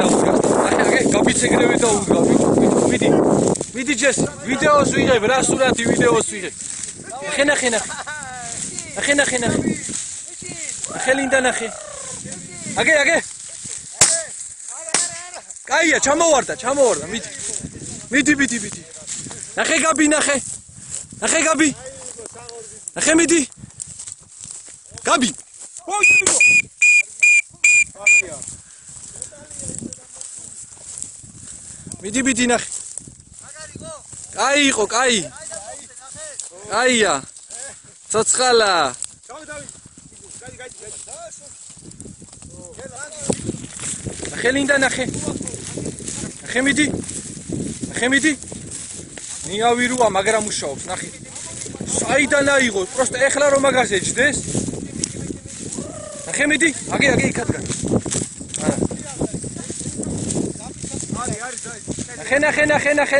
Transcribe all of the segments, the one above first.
მაგრამ აგე გაბიც ეგრევე დაუდგა. მიდი ჯეს ვიდეოს ვიღებ რა სურათი ვიდეოს ვიღებ. ნახე. ნახე ლინდა ნახე. აგე. კაია, ჩამოვარდა, მიდი. ნახე გაბი. ნახე მიდი. გაბი. მიდი ნახე. კაი იყო, კაი. კაია. ცოცხალა. ნახე ლინდა ნახე. ნახე მიდი. ნიავი როა, მაგრამ მუშაობს, ნახე. საიდან აიღო, პროსტა ეხლა რომ მაგას ეჯდეს. ნახე მიდი, აგე იქადგა.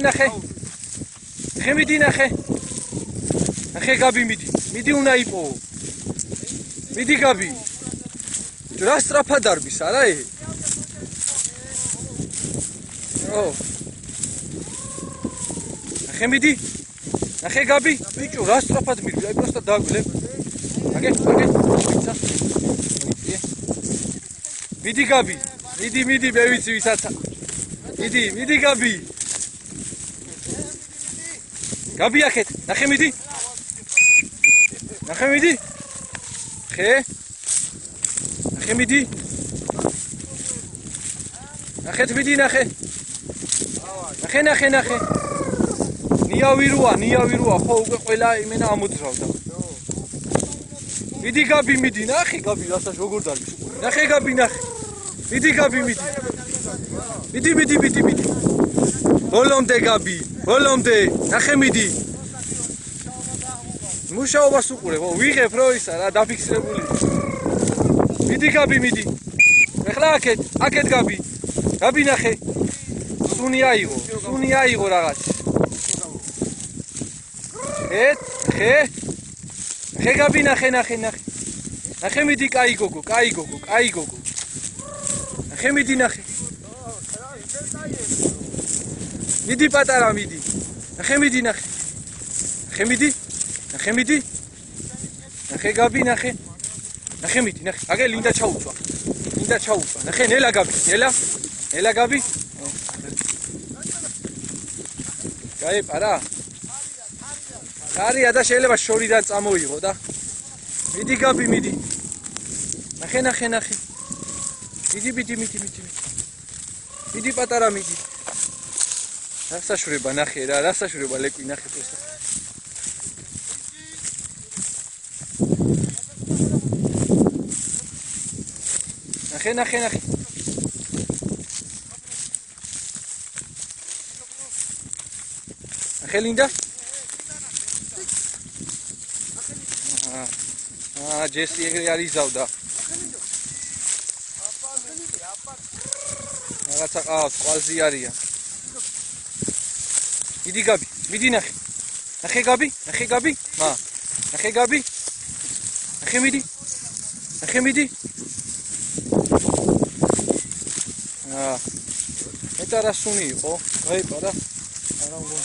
ნახე. ნახე მიდი ნახე. ნახე გაბი მიდი უნდა იპოვო. მიდი გაბი. რა სწრაფად დარბის, არა ე? ნახე მიდი. ნახე გაბი. ბიჭო, რა სწრაფად მივიდა, აი პროსტა დაგვილებ. აგე. მიდი გაბი. მიდი, მე ვიცი ვისაცა. მიდი გაბი. გაბი აქეთ. ნახე მიდი. ხე. ნახე მიდი. ნახეთ მიდი ნახე. ნახე. ნიავი როა, ხო უკვე ყველა იმენა ამოძრავდა. მიდი გაბი, ნახე გაბი, რასაც როგორ დარბის. ნახე გაბი, ნახე. მიდი გაბი. მიდი. ბოლომდე გაბი, ნახე მიდი. მუშაობას უყურე, ხო, ვიღებ რო ისა რა დაფიქსირებული. მიდი გაბი. ეხლა აქეთ გაბი. გაბი ნახე. სუნი აიღო რაღაც. ხე გაბი ნახე. ნახე მიდი, კაი გოგო. ნახე მიდი ნახე. მიდი პატარა მიდი. ნახე მიდი. ნახე მიდი. ნახე გაბი ნახე. ნახე მიდი. აგე ლინდა ჩაუწვა. ნახე ნელა გაბი. გაეპარა. კარია და შეიძლება შორიდან წამოიღო და. მიდი გაბი. ნახე. მიდი. მიდი პატარა მიდი. რასაშრება ნახე რა, ლეკვი ნახე პროსტა. ნახე. ნახე ლინდა. ჯესი ეგრე არის ზავდა. რაღაცა ყავს, ყვალზი არიან. მიდი გაბი, ნახე. ნახე გაბი. ნახე გაბი. ნახე მიდი. ეტარა სუნი იყო, გაეპარა. არა უნდა.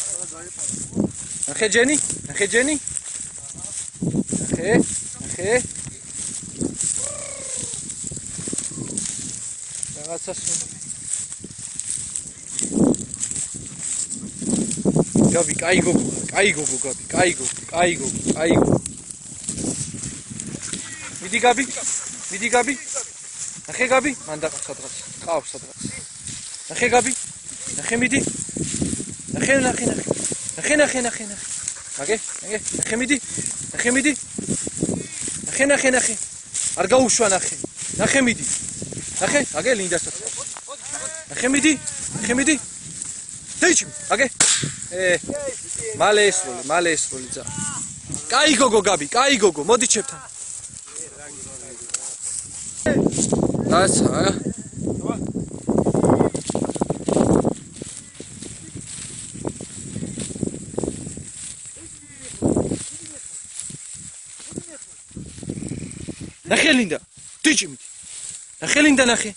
ნახე ჯენი. ნახე. რაღაცა სუნი. გაბი, კაი გოგო, გაბი. მიდი გაბი. ნახე გაბი, მან დაყავს სადღაც. ნახე გაბი. ნახე მიდი. ნახე. აგე. ნახე მიდი. ნახე. არ გაუშვა ნახე. ნახე მიდი. ნახე, აგე ლინდასაც. ნახე მიდი. დეიჩი, აგე. მალე ესროლი ძა. კაი გოგო გაბი, მოდი ჩემთან. რაცა? ნახე ლინდა, დიჭი მიდი. ნახე ლინდა ნახე.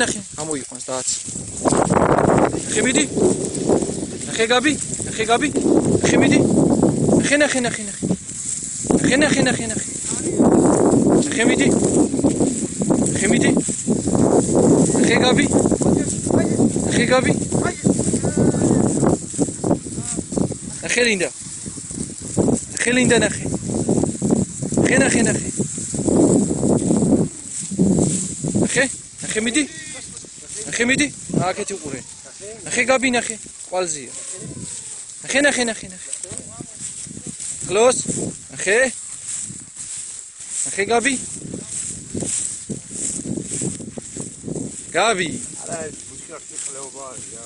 ნახე. ამოიყვანს დააც. ნახე მიდი. ნახე გაბი. ნახე მიდი. ნახე. ნახე მიდი. ნახე მიდი. ნახე გაბი. ნახე ლინდა. ნახე. ნახე მიდი. აკეთი უყურე. ნახე გაბი ნახე. ყვალზია. ნახე. ხლოს. ნახე გაბი. გაბი. არა ეს მუშკი ხლეობაა რა.